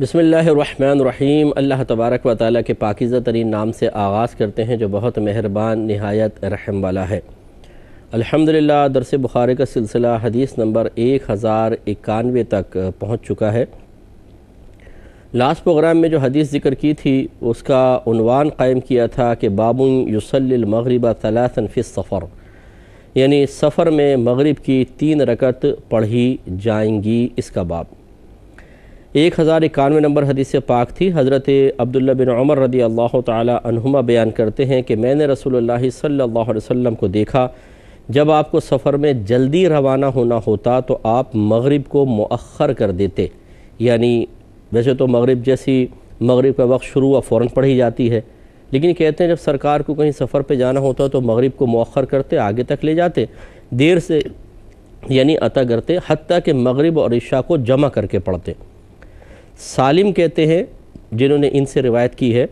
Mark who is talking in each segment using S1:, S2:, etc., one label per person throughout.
S1: بسم اللہ الرحمن الرحیم۔ اللہ تبارک و تعالیٰ کے پاکیزہ ترین نام سے آغاز کرتے ہیں جو بہت مہربان نہایت رحم والا ہے۔ الحمدللہ درس بخاری کا سلسلہ حدیث نمبر 1091 تک پہنچ چکا ہے۔ لاسٹ پروگرام میں جو حدیث ذکر کی تھی اس کا عنوان قائم کیا تھا کہ باب یصلی المغرب ثلاثا فی السفر، یعنی سفر میں مغرب کی 3 رکعت پڑھی جائیں گی، اس کا باب۔ 1091 نمبر حدیث پاک تھی۔ حضرت عبداللہ بن عمر رضی اللہ تعالی عنہما بیان کرتے ہیں کہ میں نے رسول اللہ صلی اللہ علیہ وسلم کو دیکھا، جب آپ کو سفر میں جلدی روانہ ہونا ہوتا تو آپ مغرب کو مؤخر کر دیتے، یعنی ویسے تو مغرب کا وقت شروع فوراً پڑھی جاتی ہے، لیکن کہتے ہیں جب سرکار کو کہیں سفر پہ جانا ہوتا تو مغرب کو مؤخر کرتے، آگے تک لے جاتے، دیر سے یعنی عطا کرتے، حتیٰ کہ مغرب اور عشاء کو جمع کر کے پڑھتے۔ سالم کہتے ہیں جنہوں نے ان سے روایت کی ہے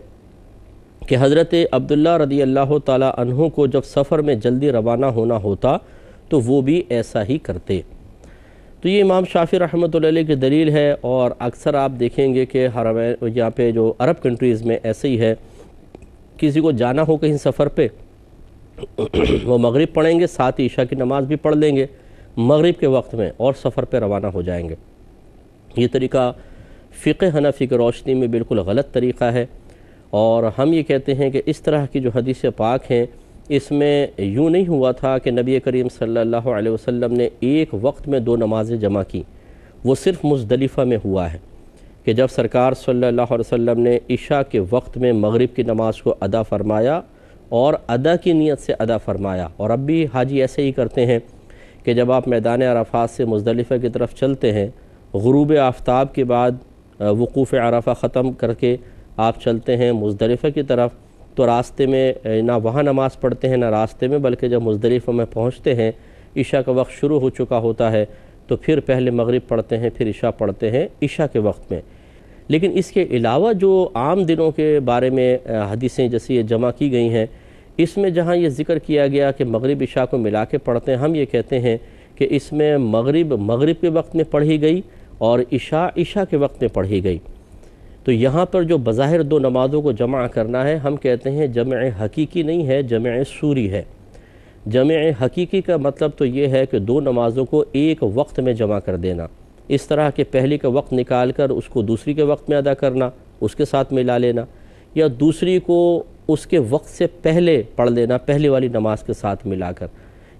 S1: کہ حضرت عبداللہ رضی اللہ تعالی عنہ کو جب سفر میں جلدی روانہ ہونا ہوتا تو وہ بھی ایسا ہی کرتے۔ تو یہ امام شافعی رحمۃ اللہ علیہ کی دلیل ہے، اور اکثر آپ دیکھیں گے کہ یہاں پہ جو عرب کنٹریز میں ایسے ہی ہے، کسی کو جانا ہو کہیں سفر پہ وہ مغرب پڑھیں گے، ساتھ عشاء کی نماز بھی پڑھ لیں گے مغرب کے وقت میں، اور سفر پہ روانہ ہو جائیں گے۔ یہ طریقہ فقہ حنفی کی روشنی میں بالکل غلط طریقہ ہے، اور ہم یہ کہتے ہیں کہ اس طرح کی جو حدیث پاک ہیں اس میں یوں نہیں ہوا تھا کہ نبی کریم صلی اللہ علیہ وسلم نے ایک وقت میں 2 نمازیں جمع کی، وہ صرف مزدلفہ میں ہوا ہے کہ جب سرکار صلی اللہ علیہ وسلم نے عشاء کے وقت میں مغرب کی نماز کو ادا فرمایا اور ادا کی نیت سے ادا فرمایا۔ اور اب بھی حاجی ایسے ہی کرتے ہیں کہ جب آپ میدان عرفات سے مزدلفہ کی طرف چلتے ہیں، غروب آفتاب کے بعد وقوف عرفہ ختم کر کے آپ چلتے ہیں مزدلفہ کی طرف، تو راستے میں نہ وہاں نماز پڑھتے ہیں نہ راستے میں، بلکہ جب مزدلفہ میں پہنچتے ہیں عشاء کا وقت شروع ہو چکا ہوتا ہے تو پھر پہلے مغرب پڑھتے ہیں، پھر عشاء پڑھتے ہیں عشاء کے وقت میں۔ لیکن اس کے علاوہ جو عام دنوں کے بارے میں حدیثیں جیسے یہ جمع کی گئی ہیں، اس میں جہاں یہ ذکر کیا گیا کہ مغرب عشاء کو ملا کے پڑھتے ہیں، ہم یہ کہتے ہیں کہ اس میں مغرب کے وقت میں پڑھی گئی اور عشاء کے وقت میں پڑھی گئی۔ تو یہاں پر جو بظاہر 2 نمازوں کو جمع کرنا ہے، ہم کہتے ہیں جمع حقیقی نہیں ہے، جمع صوری ہے۔ جمع حقیقی کا مطلب تو یہ ہے کہ 2 نمازوں کو ایک وقت میں جمع کر دینا، اس طرح کہ پہلی کا وقت نکال کر اس کو دوسری کے وقت میں ادا کرنا، اس کے ساتھ ملا لینا، یا دوسری کو اس کے وقت سے پہلے پڑھ لینا پہلی والی نماز کے ساتھ ملا کر،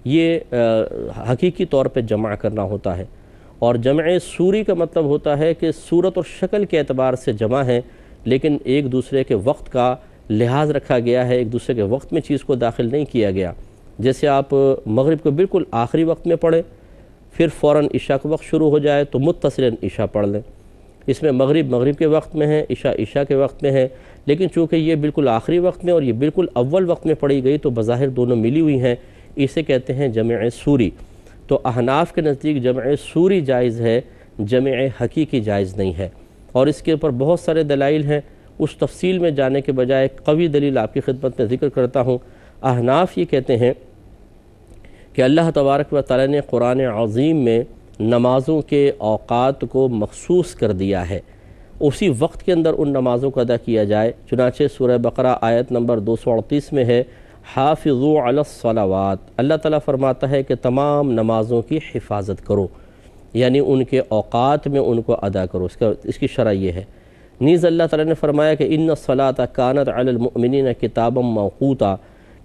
S1: یہ حقیقی طور پہ جمع کرنا ہوتا ہے۔ اور جمع صوری کا مطلب ہوتا ہے کہ صورت اور شکل کے اعتبار سے جمع ہیں، لیکن ایک دوسرے کے وقت کا لحاظ رکھا گیا ہے، ایک دوسرے کے وقت میں چیز کو داخل نہیں کیا گیا۔ جیسے آپ مغرب کو بالکل آخری وقت میں پڑھیں، پھر فوراً عشاء کا وقت شروع ہو جائے تو متصلاً عشاء پڑھ لیں، اس میں مغرب کے وقت میں ہے، عشاء کے وقت میں ہے، لیکن چونکہ یہ بالکل آخری وقت میں اور یہ بالکل اول وقت میں پڑھی گئی تو بظاہر دونوں ملی ہوئی ہیں، اسے کہتے ہیں جمع صوری۔ تو احناف کے نزدیک جمع صوری جائز ہے، جمع حقیقی جائز نہیں ہے، اور اس کے اوپر بہت سارے دلائل ہیں، اس تفصیل میں جانے کے بجائے قوی دلیل آپ کی خدمت میں ذکر کرتا ہوں۔ احناف یہ کہتے ہیں کہ اللہ تبارک و تعالی نے قرآن عظیم میں نمازوں کے اوقات کو مخصوص کر دیا ہے، اسی وقت کے اندر ان نمازوں کو ادا کیا جائے۔ چنانچہ سورہ بقرہ آیت نمبر 238 میں ہے حافظوا علی الصلوات، اللہ تعالیٰ فرماتا ہے کہ تمام نمازوں کی حفاظت کرو، یعنی ان کے اوقات میں ان کو ادا کرو، اس کی شرح یہ ہے۔ نیز اللہ تعالیٰ نے فرمایا کہ ان الصلاۃ کانت علی المؤمنین کتابا موقوتا،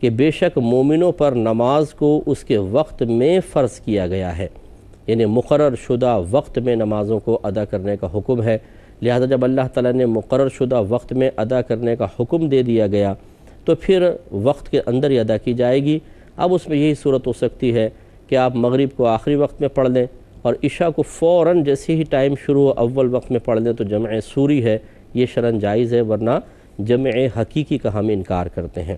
S1: کہ بے شک مومنوں پر نماز کو اس کے وقت میں فرض کیا گیا ہے، یعنی مقرر شدہ وقت میں نمازوں کو ادا کرنے کا حکم ہے۔ لہذا جب اللہ تعالیٰ نے مقرر شدہ وقت میں ادا کرنے کا حکم دے دیا گیا تو پھر وقت کے اندر ہی ادا کی جائے گی۔ اب اس میں یہی صورت ہو سکتی ہے کہ آپ مغرب کو آخری وقت میں پڑھ لیں اور عشاء کو فوراً جیسے ہی ٹائم شروع ہو اول وقت میں پڑھ لیں، تو جمع صوری ہے، یہ شرعاً جائز ہے، ورنہ جمع حقیقی کا ہم انکار کرتے ہیں۔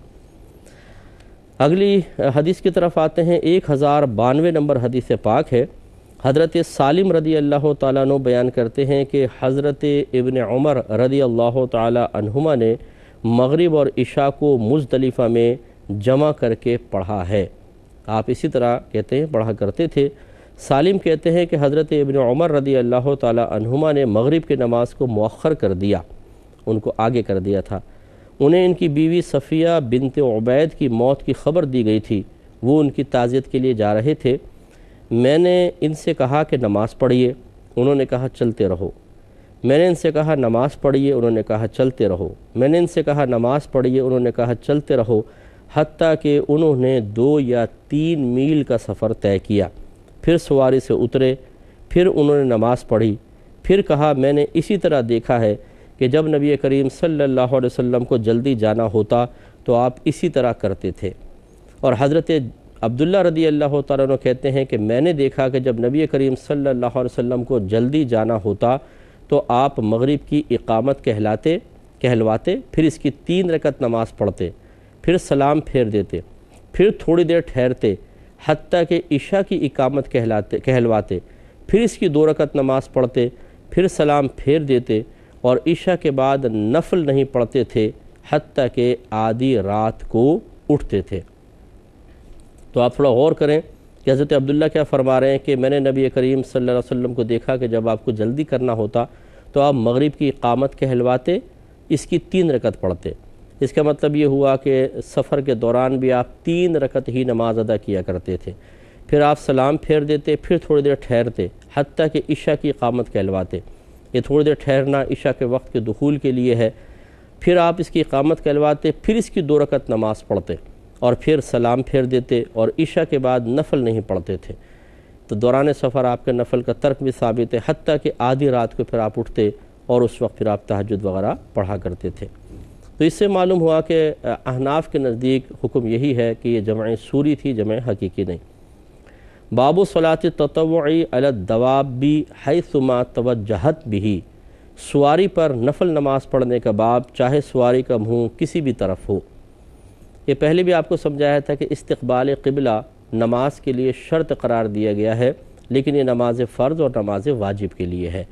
S1: اگلی حدیث کی طرف آتے ہیں۔ 1092 نمبر حدیث پاک ہے۔ حضرت سالم رضی اللہ تعالیٰ عنہ بیان کرتے ہیں کہ حضرت ابن عمر رضی اللہ تعالیٰ عنہما نے مغرب اور عشاء کو مزدلفہ میں جمع کر کے پڑھا ہے۔ آپ اسی طرح کہتے ہیں پڑھا کرتے تھے۔ سالم کہتے ہیں کہ حضرت ابن عمر رضی اللہ تعالی عنہما نے مغرب کی نماز کو مؤخر کر دیا، ان کو آگے کر دیا تھا۔ انہیں ان کی بیوی صفیہ بنت عبید کی موت کی خبر دی گئی تھی، وہ ان کی تعزیت کے لیے جا رہے تھے۔ میں نے ان سے کہا کہ نماز پڑھیے، انہوں نے کہا چلتے رہو۔ میں نے ان سے کہا نماز پڑھیے، انہوں نے کہا چلتے رہو۔ میں نے ان سے کہا نماز پڑھیے، انہوں نے کہا چلتے رہو، حتیٰ کہ انہوں نے 2 یا 3 میل کا سفر طے کیا۔ پھر سواری سے اترے، پھر انہوں نے نماز پڑھی، پھر کہا میں نے اسی طرح دیکھا ہے کہ جب نبی کریم صلی اللہ علیہ وسلم کو جلدی جانا ہوتا تو آپ اسی طرح کرتے تھے۔ اور حضرت عبداللہ رضی اللہ تعالیٰ عنہ کہتے ہیں کہ میں نے دیکھا کہ جب نبی کریم صلی اللہ علیہ وسلم کو جلدی جانا ہوتا تو آپ مغرب کی اقامت کہلواتے، پھر اس کی 3 رکعت نماز پڑھتے، پھر سلام پھیر دیتے، پھر تھوڑی دیر ٹھہرتے، حتیٰ کہ عشاء کی اقامت کہلواتے، پھر اس کی 2 رکعت نماز پڑھتے، پھر سلام پھیر دیتے، اور عشاء کے بعد نفل نہیں پڑھتے تھے حتیٰ کہ آدھی رات کو اٹھتے تھے۔ تو آپ تھوڑا غور کریں کہ حضرت عبداللہ کیا فرما رہے ہیں کہ میں نے نبی کریم صلی اللہ علیہ وسلم کو دیکھا کہ جب آپ کو جلدی کرنا ہوتا تو آپ مغرب کی اقامت کہلواتے، اس کی 3 رکعت پڑھتے۔ اس کا مطلب یہ ہوا کہ سفر کے دوران بھی آپ 3 رکعت ہی نماز ادا کیا کرتے تھے، پھر آپ سلام پھیر دیتے، پھر تھوڑی دیر ٹھہرتے، حتیٰ کہ عشاء کی اقامت کہلواتے۔ یہ تھوڑی دیر ٹھہرنا عشاء کے وقت کے دخول کے لیے ہے۔ پھر آپ اس کی اقامت کہلواتے، پھر اس کی 2 رکعت نماز پڑھتے، اور پھر سلام پھیر دیتے، اور عشاء کے بعد نفل نہیں پڑھتے تھے۔ تو دوران سفر آپ کے نفل کا ترک بھی ثابت ہے، حتیٰ کہ آدھی رات کو پھر آپ اٹھتے اور اس وقت پھر آپ تہجد وغیرہ پڑھا کرتے تھے۔ تو اس سے معلوم ہوا کہ احناف کے نزدیک حکم یہی ہے کہ یہ جمع سوری تھی، جمع حقیقی نہیں۔ باب صلاۃ التطوع علی الدواب حیثما توجہت بہ، سواری پر نفل نماز پڑھنے کا باب، چاہے سواری کا منہ کسی بھی طرف ہو۔ یہ پہلے بھی آپ کو سمجھایا تھا کہ استقبال قبلہ نماز کے لیے شرط قرار دیا گیا ہے، لیکن یہ نماز فرض اور نماز واجب کے لیے ہے۔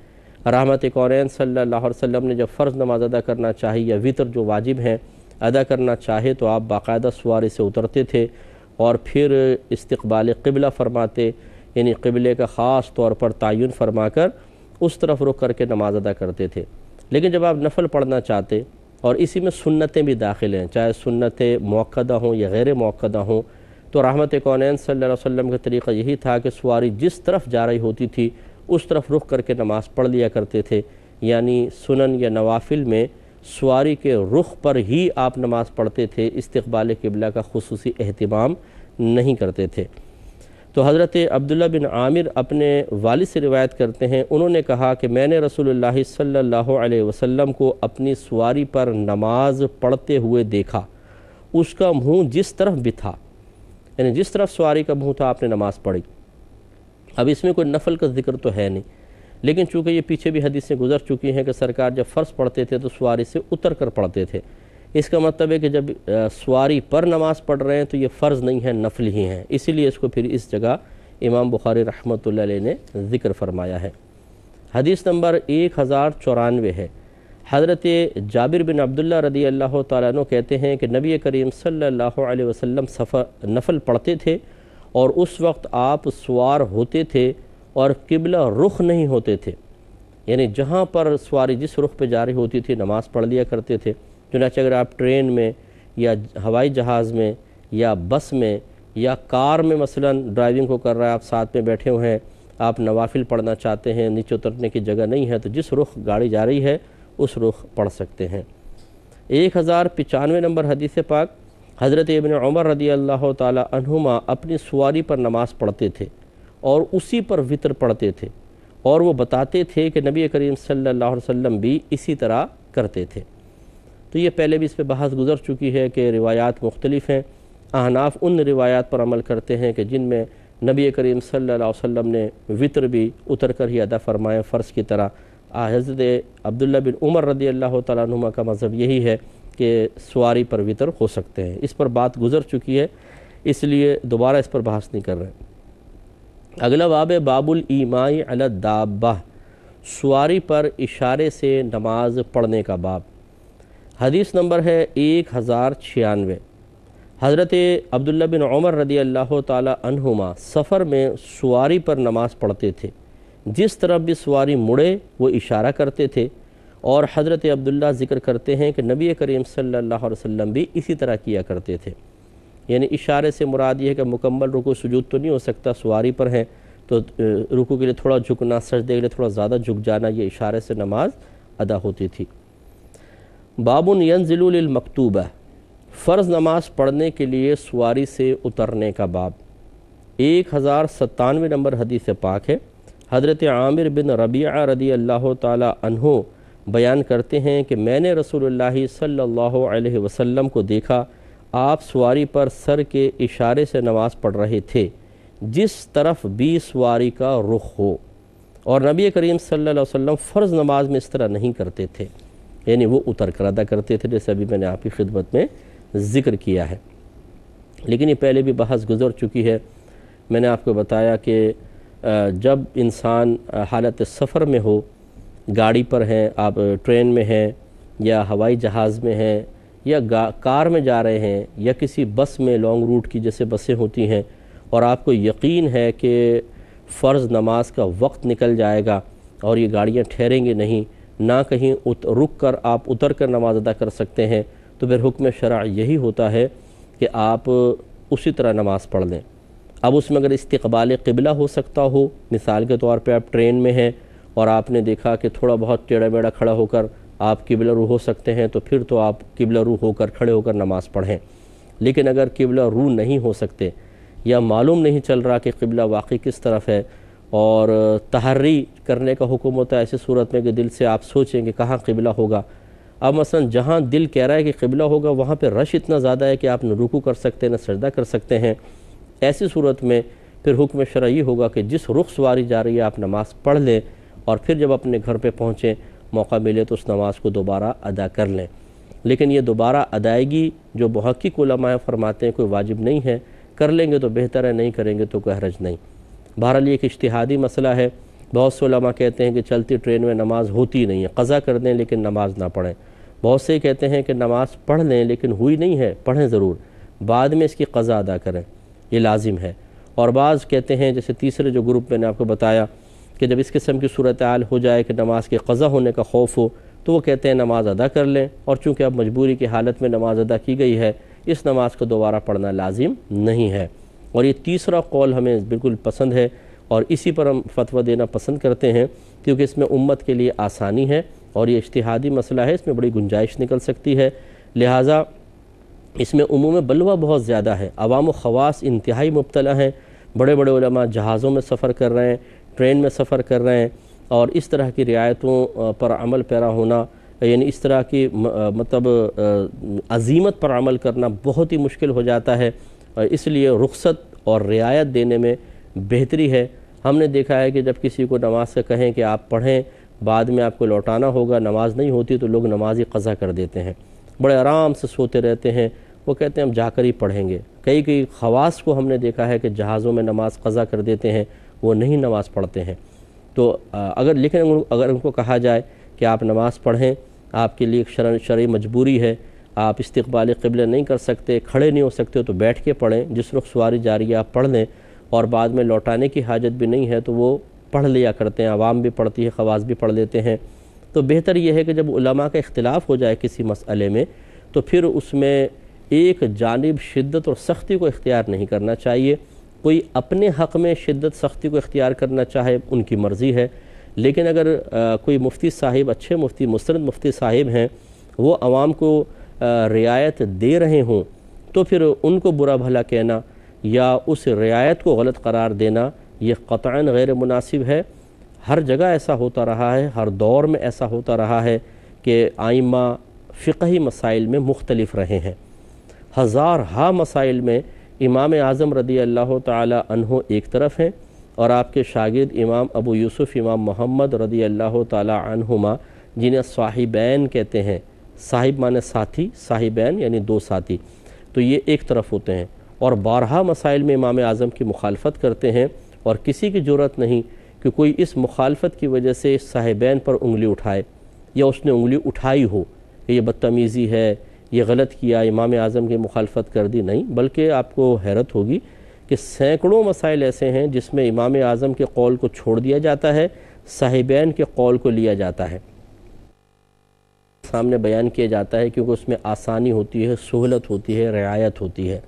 S1: رحمت کونین صلی اللہ علیہ وسلم نے جب فرض نماز ادا کرنا چاہی یا وطر جو واجب ہیں ادا کرنا چاہے تو آپ باقاعدہ سواری سے اترتے تھے اور پھر استقبال قبلہ فرماتے، یعنی قبلے کا خاص طور پر تعین فرما کر اس طرف رخ کر کے نماز ادا کرتے تھے۔ لیکن جب آپ نفل پڑھنا چاہتے، اور اسی میں سنتیں بھی داخل ہیں، چاہے سنتیں موقدہ ہوں یا غیر موقدہ ہوں، تو رحمت کونین صلی اللہ علیہ وسلم کا طریقہ یہی تھا کہ سواری جس طرف جا رہی ہوتی تھی اس طرف رخ کر کے نماز پڑھ لیا کرتے تھے، یعنی سنن یا نوافل میں سواری کے رخ پر ہی آپ نماز پڑھتے تھے، استقبال قبلہ کا خصوصی اہتمام نہیں کرتے تھے۔ تو حضرت عبداللہ بن عامر اپنے والد سے روایت کرتے ہیں، انہوں نے کہا کہ میں نے رسول اللہ صلی اللہ علیہ وسلم کو اپنی سواری پر نماز پڑھتے ہوئے دیکھا، اس کا منہ جس طرف بھی تھا، یعنی جس طرف سواری کا منہ تھا آپ نے نماز پڑھی۔ اب اس میں کوئی نفل کا ذکر تو ہے نہیں، لیکن چونکہ یہ پیچھے بھی حدیثیں گزر چکی ہیں کہ سرکار جب فرض پڑھتے تھے تو سواری سے اتر کر پڑھتے تھے۔ اس کا مطلب ہے کہ جب سواری پر نماز پڑھ رہے ہیں تو یہ فرض نہیں ہے، نفل ہی ہیں، اسی لیے اس کو پھر اس جگہ امام بخاری رحمۃ اللہ علیہ نے ذکر فرمایا ہے۔ حدیث نمبر 1094 ہے۔ حضرت جابر بن عبداللہ رضی اللہ تعالیٰ عنہ کہتے ہیں کہ نبی کریم صلی اللہ علیہ وسلم نفل پڑھتے تھے اور اس وقت آپ سوار ہوتے تھے اور قبلہ رخ نہیں ہوتے تھے، یعنی جہاں پر سواری جس رخ پہ جا رہی ہوتی تھی نماز پڑھ لیا کرتے تھے۔ چنانچہ اگر آپ ٹرین میں یا ہوائی جہاز میں یا بس میں یا کار میں مثلا ڈرائیونگ کو کر رہا ہے، آپ ساتھ میں بیٹھے ہوئے ہیں، آپ نوافل پڑھنا چاہتے ہیں، نیچے اترنے کی جگہ نہیں ہے، تو جس رخ گاڑی جا رہی ہے اس رخ پڑھ سکتے ہیں۔ 1095 نمبر حدیث پاک، حضرت ابن عمر رضی اللہ تعالی عنہما اپنی سواری پر نماز پڑھتے تھے اور اسی پر وطر پڑھتے تھے، اور وہ بتاتے تھے کہ نبی کریم صلی اللہ علیہ وسلم بھی اسی طرح کرتے تھے۔ تو یہ پہلے بھی اس پہ بحث گزر چکی ہے کہ روایات مختلف ہیں۔ احناف ان روایات پر عمل کرتے ہیں کہ جن میں نبی کریم صلی اللہ علیہ وسلم نے وطر بھی اتر کر ہی ادا فرمائے فرض کی طرح۔ حضرت عبداللہ بن عمر رضی اللہ تعالیٰ عنہما کا مذہب یہی ہے کہ سواری پر وطر ہو سکتے ہیں۔ اس پر بات گزر چکی ہے، اس لیے دوبارہ اس پر بحث نہیں کر رہے۔ اگلا باب ہے باب الایماء علی الدابہ، سواری پر اشارے سے نماز پڑھنے کا باب۔ حدیث نمبر ہے 1096۔ حضرت عبداللہ بن عمر رضی اللہ تعالی عنہما سفر میں سواری پر نماز پڑھتے تھے، جس طرف بھی سواری مڑے وہ اشارہ کرتے تھے، اور حضرت عبداللہ ذکر کرتے ہیں کہ نبی کریم صلی اللہ علیہ وسلم بھی اسی طرح کیا کرتے تھے۔ یعنی اشارے سے مراد یہ ہے کہ مکمل رکوع سجود تو نہیں ہو سکتا، سواری پر ہیں تو رکوع کے لیے تھوڑا جھکنا، سجدے کے لیے تھوڑا زیادہ جھک جانا، یہ اشارے سے نماز ادا ہوتی تھی۔ باب ینزل للمکتوبہ، فرض نماز پڑھنے کے لیے سواری سے اترنے کا باب۔ 1097 نمبر حدیث پاک ہے۔ حضرت عامر بن ربیعہ رضی اللہ تعالی عنہ بیان کرتے ہیں کہ میں نے رسول اللہ صلی اللہ علیہ وسلم کو دیکھا، آپ سواری پر سر کے اشارے سے نماز پڑھ رہے تھے، جس طرف بھی سواری کا رخ ہو، اور نبی کریم صلی اللہ علیہ وسلم فرض نماز میں اس طرح نہیں کرتے تھے، یعنی وہ اتر کر ادا کرتے تھے، جیسے ابھی میں نے آپ کی خدمت میں ذکر کیا ہے۔ لیکن یہ پہلے بھی بحث گزر چکی ہے۔ میں نے آپ کو بتایا کہ جب انسان حالت سفر میں ہو، گاڑی پر ہیں، آپ ٹرین میں ہیں یا ہوائی جہاز میں ہیں یا کار میں جا رہے ہیں یا کسی بس میں لانگ روٹ کی جیسے بسیں ہوتی ہیں، اور آپ کو یقین ہے کہ فرض نماز کا وقت نکل جائے گا اور یہ گاڑیاں ٹھہریں گی نہیں، نہ کہیں رک کر آپ اتر کر نماز ادا کر سکتے ہیں، تو پھر حکم شرع یہی ہوتا ہے کہ آپ اسی طرح نماز پڑھ لیں۔ اب اس میں اگر استقبال قبلہ ہو سکتا ہو، مثال کے طور پہ آپ ٹرین میں ہیں اور آپ نے دیکھا کہ تھوڑا بہت ٹیڑھا میڑھا کھڑا ہو کر آپ قبلہ رو ہو سکتے ہیں، تو پھر تو آپ قبلہ رو ہو کر کھڑے ہو کر نماز پڑھیں۔ لیکن اگر قبلہ رو نہیں ہو سکتے یا معلوم نہیں چل رہا کہ قبلہ واقعی کس طرف ہے، اور تحری کرنے کا حکم ہوتا ہے ایسی صورت میں کہ دل سے آپ سوچیں کہ کہاں قبلہ ہوگا۔ اب مثلا جہاں دل کہہ رہا ہے کہ قبلہ ہوگا وہاں پہ رش اتنا زیادہ ہے کہ آپ نہ رکوع کر سکتے ہیں نہ سجدہ کر سکتے ہیں، ایسی صورت میں پھر حکم شرعی ہوگا کہ جس رخ سواری جا رہی ہے آپ نماز پڑھ لیں، اور پھر جب اپنے گھر پہ پہنچیں موقع ملے تو اس نماز کو دوبارہ ادا کر لیں۔ لیکن یہ دوبارہ ادائیگی جو محقق علماء فرماتے ہیں کوئی واجب نہیں ہے، کر لیں گے تو بہتر ہے، نہیں کریں گے تو کوئی حرج نہیں۔ بہرحال یہ ایک اجتہادی مسئلہ ہے۔ بہت سے علماء کہتے ہیں کہ چلتی ٹرین میں نماز ہوتی نہیں ہے، قضا کر دیں لیکن نماز نہ پڑھیں۔ بہت سے کہتے ہیں کہ نماز پڑھ لیں لیکن ہوئی نہیں ہے، پڑھیں ضرور، بعد میں اس کی قضا ادا کریں، یہ لازم ہے۔ اور بعض کہتے ہیں، جیسے تیسرے جو گروپ میں نے آپ کو بتایا، کہ جب اس قسم کی صورتحال ہو جائے کہ نماز کے قضا ہونے کا خوف ہو تو وہ کہتے ہیں نماز ادا کر لیں، اور چونکہ اب مجبوری کی حالت میں نماز ادا کی گئی ہے، اس نماز کو دوبارہ پڑھنا لازم نہیں ہے۔ اور یہ تیسرا قول ہمیں بالکل پسند ہے، اور اسی پر ہم فتویٰ دینا پسند کرتے ہیں، کیونکہ اس میں امت کے لیے آسانی ہے اور یہ اجتہادی مسئلہ ہے، اس میں بڑی گنجائش نکل سکتی ہے، لہٰذا اس میں عموم بلوہ بہت زیادہ ہے، عوام و خواص انتہائی مبتلا ہیں۔ بڑے بڑے علماء جہازوں میں سفر کر رہے ہیں، ٹرین میں سفر کر رہے ہیں، اور اس طرح کی رعایتوں پر عمل پیرا ہونا، یعنی اس طرح کی مطلب عزیمت پر عمل کرنا بہت ہی مشکل ہو جاتا ہے، اس لیے رخصت اور رعایت دینے میں بہتری ہے۔ ہم نے دیکھا ہے کہ جب کسی کو نماز سے کہیں کہ آپ پڑھیں، بعد میں آپ کو لوٹانا ہوگا، نماز نہیں ہوتی تو لوگ نماز ہی قضا کر دیتے ہیں، بڑے آرام سے سوتے رہتے ہیں، وہ کہتے ہیں ہم جا کر ہی پڑھیں گے۔ کئی خواص کو ہم نے دیکھا ہے کہ جہازوں میں نماز قضا کر دیتے ہیں، وہ نہیں نماز پڑھتے ہیں۔ تو لیکن اگر ان کو کہا جائے کہ آپ نماز پڑھیں، آپ کے لیے ایک شرعی مجبوری ہے، آپ استقبال قبلہ نہیں کر سکتے، کھڑے نہیں ہو سکتے تو بیٹھ کے پڑھیں، جس رخ سواری جاری ہے آپ پڑھ لیں، اور بعد میں لوٹانے کی حاجت بھی نہیں ہے تو وہ پڑھ لیا کرتے ہیں، عوام بھی پڑھتی ہے، خواص بھی پڑھ لیتے ہیں۔ تو بہتر یہ ہے کہ جب علماء کا اختلاف ہو جائے کسی مسئلے میں تو پھر اس میں ایک جانب شدت اور سختی کو اختیار نہیں کرنا چاہیے۔ کوئی اپنے حق میں شدت سختی کو اختیار کرنا چاہے ان کی مرضی ہے، لیکن اگر کوئی مفتی صاحب، اچھے مفتی، مستند مفتی صاحب ہیں، وہ عوام کو رعایت دے رہے ہوں تو پھر ان کو برا بھلا کہنا یا اس رعایت کو غلط قرار دینا یہ قطعاً غیر مناسب ہے۔ ہر جگہ ایسا ہوتا رہا ہے، ہر دور میں ایسا ہوتا رہا ہے کہ ائمہ فقہی مسائل میں مختلف رہے ہیں۔ ہزارہا مسائل میں امام اعظم رضی اللہ تعالی عنہ ایک طرف ہیں، اور آپ کے شاگرد امام ابو یوسف امام محمد رضی اللہ تعالی عنہما، جنہیں صاحبین کہتے ہیں، صاحب معنی ساتھی، صاحبین یعنی دو ساتھی، تو یہ ایک طرف ہوتے ہیں، اور بارہا مسائل میں امام اعظم کی مخالفت کرتے ہیں، اور کسی کی جرأت نہیں کہ کوئی اس مخالفت کی وجہ سے صاحبین پر انگلی اٹھائے، یا اس نے انگلی اٹھائی ہو کہ یہ بدتمیزی ہے، یہ غلط کیا، امام اعظم کی مخالفت کر دی، نہیں، بلکہ آپ کو حیرت ہوگی کہ سینکڑوں مسائل ایسے ہیں جس میں امام اعظم کے قول کو چھوڑ دیا جاتا ہے، صاحبین کے قول کو لیا جاتا ہے، سامنے بیان کیا جاتا ہے، کیونکہ اس میں آسانی ہوتی ہے، سہولت ہوتی ہے، رعایت ہوتی ہے۔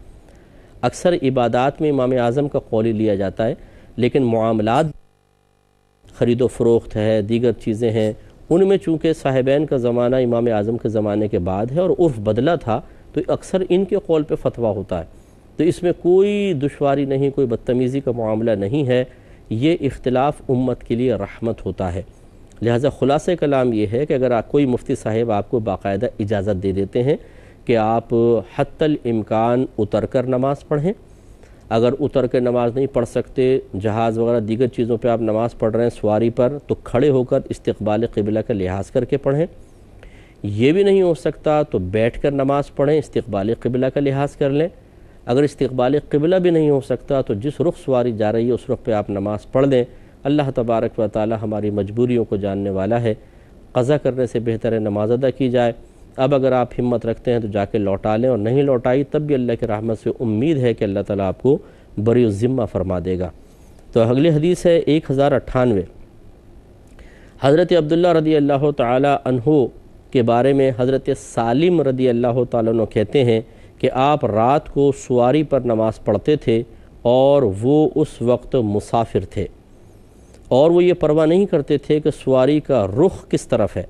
S1: اکثر عبادات میں امام اعظم کا قول ہی لیا جاتا ہے، لیکن معاملات، خرید و فروخت ہے، دیگر چیزیں ہیں، ان میں چونکہ صاحبین کا زمانہ امام اعظم کے زمانے کے بعد ہے اور عرف بدلا تھا، تو اکثر ان کے قول پہ فتویٰ ہوتا ہے، تو اس میں کوئی دشواری نہیں، کوئی بدتمیزی کا معاملہ نہیں ہے، یہ اختلاف امت کے لیے رحمت ہوتا ہے۔ لہٰذا خلاصہ کلام یہ ہے کہ اگر کوئی مفتی صاحب آپ کو باقاعدہ اجازت دے دیتے ہیں کہ آپ حتی الامکان اتر کر نماز پڑھیں، اگر اتر کے نماز نہیں پڑھ سکتے، جہاز وغیرہ دیگر چیزوں پہ آپ نماز پڑھ رہے ہیں سواری پر، تو کھڑے ہو کر استقبال قبلہ کا لحاظ کر کے پڑھیں، یہ بھی نہیں ہو سکتا تو بیٹھ کر نماز پڑھیں، استقبال قبلہ کا لحاظ کر لیں، اگر استقبال قبلہ بھی نہیں ہو سکتا تو جس رخ سواری جا رہی ہے اس رخ پہ آپ نماز پڑھ لیں۔ اللہ تبارک و تعالی ہماری مجبوریوں کو جاننے والا ہے، قضا کرنے سے بہتر ہے نماز ادا کی جائے۔ اب اگر آپ ہمت رکھتے ہیں تو جا کے لوٹا لیں، اور نہیں لوٹائی تب بھی اللہ کی رحمت سے امید ہے کہ اللہ تعالیٰ آپ کو بری الذمہ فرما دے گا۔ تو اگلی حدیث ہے 1098۔ حضرت عبداللہ رضی اللہ تعالی عنہ کے بارے میں حضرت سالم رضی اللہ تعالیٰ عنہ کہتے ہیں کہ آپ رات کو سواری پر نماز پڑھتے تھے اور وہ اس وقت مسافر تھے، اور وہ یہ پرواہ نہیں کرتے تھے کہ سواری کا رخ کس طرف ہے۔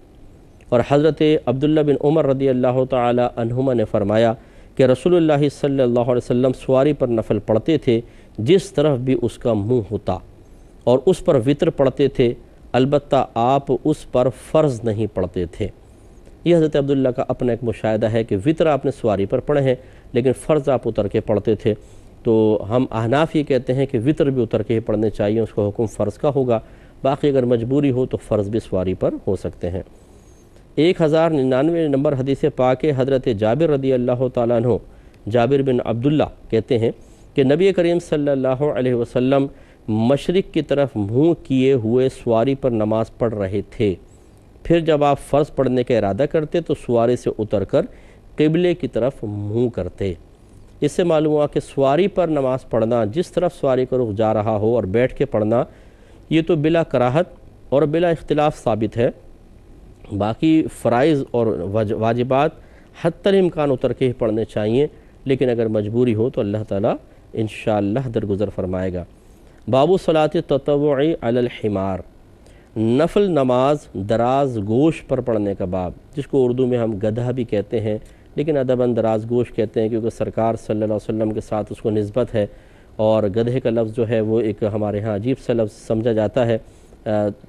S1: اور حضرت عبداللہ بن عمر رضی اللہ تعالی عنہما نے فرمایا کہ رسول اللہ صلی اللہ علیہ وسلم سواری پر نفل پڑھتے تھے جس طرف بھی اس کا منہ ہوتا، اور اس پر وطر پڑھتے تھے، البتہ آپ اس پر فرض نہیں پڑھتے تھے۔ یہ حضرت عبداللہ کا اپنا ایک مشاہدہ ہے کہ وطر آپ نے سواری پر پڑھے ہیں لیکن فرض آپ اتر کے پڑھتے تھے۔ تو ہم احناف یہ کہتے ہیں کہ وطر بھی اتر کے ہی پڑھنے چاہیے، اس کا حکم فرض کا ہوگا، باقی اگر مجبوری ہو تو فرض بھی سواری پر ہو سکتے ہیں۔ 1099 نمبر حدیث پاک حضرت جابر رضی اللہ تعالیٰ عنہ، جابر بن عبداللہ کہتے ہیں کہ نبی کریم صلی اللہ علیہ وسلم مشرق کی طرف منہ کیے ہوئے سواری پر نماز پڑھ رہے تھے، پھر جب آپ فرض پڑھنے کا ارادہ کرتے تو سواری سے اتر کر قبلے کی طرف منہ کرتے۔ اس سے معلوم ہوا کہ سواری پر نماز پڑھنا، جس طرف سواری کا رخ جا رہا ہو اور بیٹھ کے پڑھنا، یہ تو بلا کراہت اور بلا اختلاف ثابت ہے۔ باقی فرائض اور واجبات حتی الامکان اتر کے ہی پڑھنے چاہیے، لیکن اگر مجبوری ہو تو اللہ تعالیٰ انشاءاللہ درگزر فرمائے گا۔ باب صلاۃ التطوع علی الحمار، نفل نماز دراز گوش پر پڑھنے کا باب، جس کو اردو میں ہم گدھا بھی کہتے ہیں لیکن ادباً دراز گوش کہتے ہیں، کیونکہ سرکار صلی اللہ علیہ وسلم کے ساتھ اس کو نسبت ہے، اور گدھے کا لفظ جو ہے وہ ایک ہمارے ہاں عجیب سا لفظ سمجھا جاتا ہے،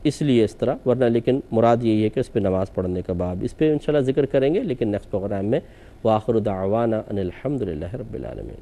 S1: اس لیے اس طرح، ورنہ لیکن مراد یہی ہے کہ اس پہ نماز پڑھنے کا باب، اس پہ انشاءاللہ ذکر کریں گے لیکن نیکسٹ پروگرام میں۔ وآخر دعوانا ان الحمدللہ رب العالمین۔